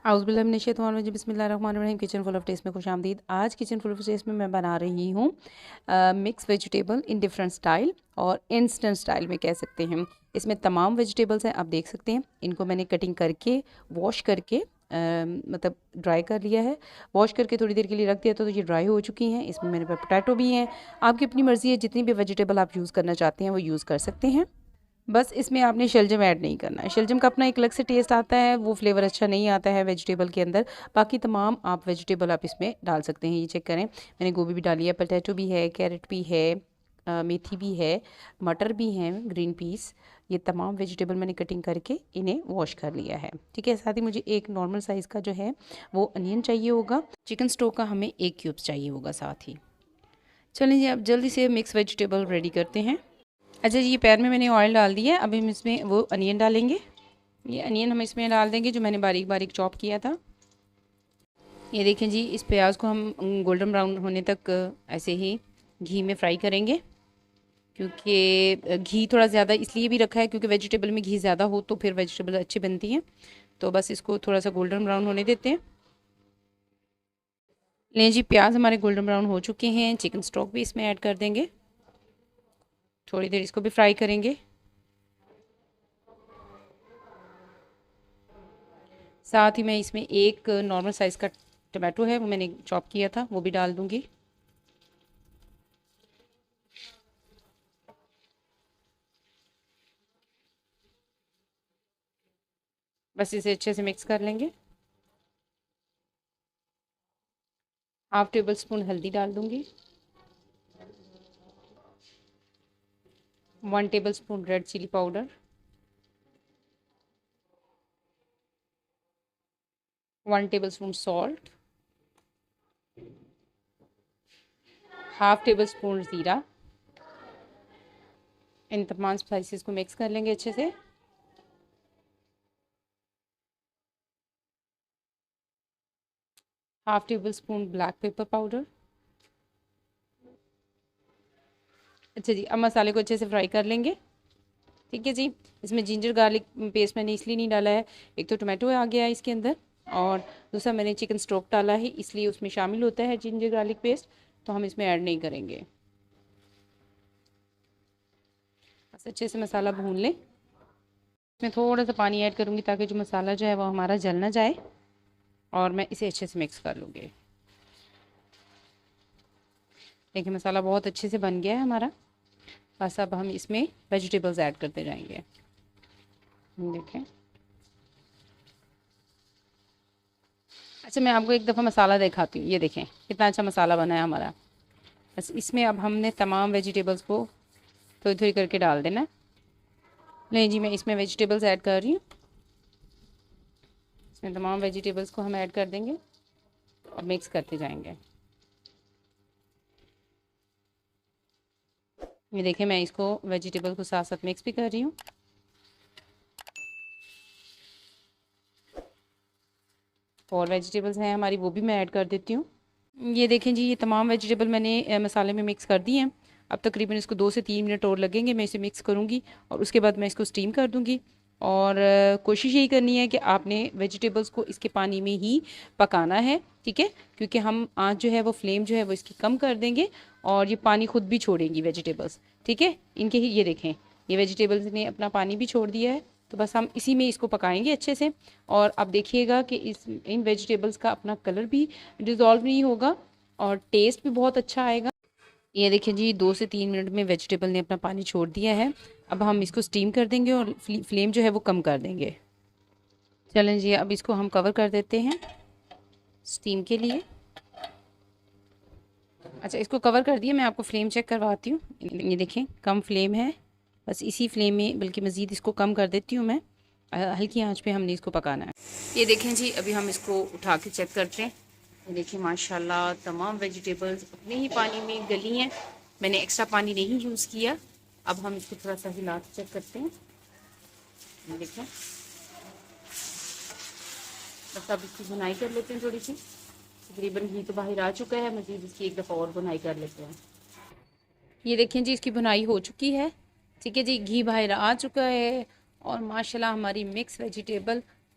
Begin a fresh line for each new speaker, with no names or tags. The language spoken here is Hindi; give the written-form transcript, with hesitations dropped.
औज़ुबिल्लाहि बिस्मिल्लाहिर्रहमानिर्रहीम। किचन फुल ऑफ टेस्ट में खुशामदीद। आज किचन फुल ऑफ टेस्ट में मैं बना रही हूँ mix vegetable in different style और इंस्टेंट स्टाइल में कह सकते हैं। इसमें तमाम वेजिटेबल्स हैं, आप देख सकते हैं। इनको मैंने कटिंग करके वॉश करके मतलब ड्राई कर लिया है। वॉश करके थोड़ी देर के लिए रख दिया तो ये ड्राई हो चुकी हैं। इसमें मेरे पास पोटैटो भी हैं। आपकी अपनी मर्ज़ी है, जितनी भी वेजिटेबल आप यूज़ करना चाहते हैं वो यूज़ कर सकते हैं। बस इसमें आपने शलजम ऐड नहीं करना है। शलजम का अपना एक अलग से टेस्ट आता है, वो फ्लेवर अच्छा नहीं आता है वेजिटेबल के अंदर। बाकी तमाम आप वेजिटेबल आप इसमें डाल सकते हैं। ये चेक करें, मैंने गोभी भी डाली है, पोटैटो भी है, कैरेट भी है, मेथी भी है, मटर भी हैं, ग्रीन पीस। ये तमाम वेजिटेबल मैंने कटिंग करके इन्हें वॉश कर लिया है। ठीक है, साथ ही मुझे एक नॉर्मल साइज़ का जो है वो अनियन चाहिए होगा। चिकन स्टोक का हमें 1 क्यूब्स चाहिए होगा साथ ही। चलिए जी, अब जल्दी से मिक्स वेजिटेबल रेडी करते हैं। अच्छा जी, ये पैन में मैंने ऑयल डाल दिया है। अभी हम इसमें वो अनियन डालेंगे। ये अनियन हम इसमें डाल देंगे जो मैंने बारीक बारीक चॉप किया था। ये देखें जी, इस प्याज को हम गोल्डन ब्राउन होने तक ऐसे ही घी में फ्राई करेंगे। क्योंकि घी थोड़ा ज़्यादा इसलिए भी रखा है क्योंकि वेजिटेबल में घी ज़्यादा हो तो फिर वेजिटेबल अच्छी बनती हैं। तो बस इसको थोड़ा सा गोल्डन ब्राउन होने देते हैं। लें जी, प्याज हमारे गोल्डन ब्राउन हो चुके हैं। चिकन स्टॉक भी इसमें ऐड कर देंगे। थोड़ी देर इसको भी फ्राई करेंगे। साथ ही मैं इसमें एक नॉर्मल साइज़ का टमाटो है, वो मैंने चॉप किया था, वो भी डाल दूंगी। बस इसे अच्छे से मिक्स कर लेंगे। हाफ टेबल स्पून हल्दी डाल दूंगी। 1 table spoon red chili powder. 1 table spoon salt. Half table spoon ज़ीरा। इन तमाम स्पाइसेस को मिक्स कर लेंगे अच्छे से। Half table spoon black pepper powder. अच्छा जी, अब मसाले को अच्छे से फ्राई कर लेंगे। ठीक है जी, इसमें जिंजर गार्लिक पेस्ट मैंने इसलिए नहीं डाला है, एक तो टोमेटो आ गया है इसके अंदर, और दूसरा मैंने चिकन स्टॉक डाला है इसलिए उसमें शामिल होता है जिंजर गार्लिक पेस्ट, तो हम इसमें ऐड नहीं करेंगे। बस अच्छे से मसाला भून लें। इसमें थोड़ा सा पानी ऐड करूँगी ताकि जो मसाला जो है वो हमारा जल ना जाए, और मैं इसे अच्छे से मिक्स कर लूँगी। देखिए, मसाला बहुत अच्छे से बन गया है हमारा। बस अब हम इसमें वेजिटेबल्स ऐड करते जाएंगे। देखें, अच्छा मैं आपको एक दफ़ा मसाला दिखाती हूँ। ये देखें कितना अच्छा मसाला बना है हमारा। बस इसमें अब हमने तमाम वेजिटेबल्स को थोड़ी थोड़ी करके डाल देना है। नहीं जी, मैं इसमें वेजिटेबल्स ऐड कर रही हूँ। इसमें तमाम वेजिटेबल्स को हम ऐड कर देंगे और मिक्स करते जाएंगे। ये देखें, मैं इसको वेजिटेबल को साथ साथ मिक्स भी कर रही हूँ। और वेजिटेबल्स हैं हमारी, वो भी मैं ऐड कर देती हूँ। ये देखें जी, ये तमाम वेजिटेबल मैंने मसाले में मिक्स कर दी हैं। अब तकरीबन इसको 2 से 3 मिनट और लगेंगे। मैं इसे मिक्स करूँगी और उसके बाद मैं इसको स्टीम कर दूँगी। और कोशिश यही करनी है कि आपने वेजिटेबल्स को इसके पानी में ही पकाना है। ठीक है, क्योंकि हम आँच जो है वो फ्लेम जो है वो इसकी कम कर देंगे और ये पानी खुद भी छोड़ेंगी वेजिटेबल्स। ठीक है, इनके ही ये देखें, ये वेजिटेबल्स ने अपना पानी भी छोड़ दिया है। तो बस हम इसी में इसको पकाएंगे अच्छे से। और अब देखिएगा कि इन वेजिटेबल्स का अपना कलर भी डिज़ोल्व नहीं होगा और टेस्ट भी बहुत अच्छा आएगा। ये देखिए जी, 2 से 3 मिनट में वेजिटेबल ने अपना पानी छोड़ दिया है। अब हम इसको स्टीम कर देंगे और फ्लेम जो है वो कम कर देंगे। चलें जी, अब इसको हम कवर कर देते हैं स्टीम के लिए। अच्छा, इसको कवर कर दिया। मैं आपको फ्लेम चेक करवाती हूँ। ये देखें, कम फ्लेम है। बस इसी फ्लेम में, बल्कि मज़ीद इसको कम कर देती हूँ मैं। हल्की आंच पे हमने इसको पकाना है। ये देखें जी, अभी हम इसको उठा के चेक करते हैं। ये देखिए, माशाल्लाह तमाम वेजिटेबल्स अपने ही पानी में गली हैं। मैंने एक्स्ट्रा पानी नहीं यूज़ किया। अब हम इसको थोड़ा सा हिला के चेक करते हैं। ये देखें, बस अब इसकी बुनाई कर लेते हैं थोड़ी सी। तकरीबन घी तो बाहर आ चुका है, मज़ीद इसकी एक दफ़ा और बुनाई कर लेते हैं। ये देखें जी, इसकी बुनाई हो चुकी है। ठीक है जी, घी बाहर आ चुका है और माशाल्लाह हमारी मिक्स वेजिटेबल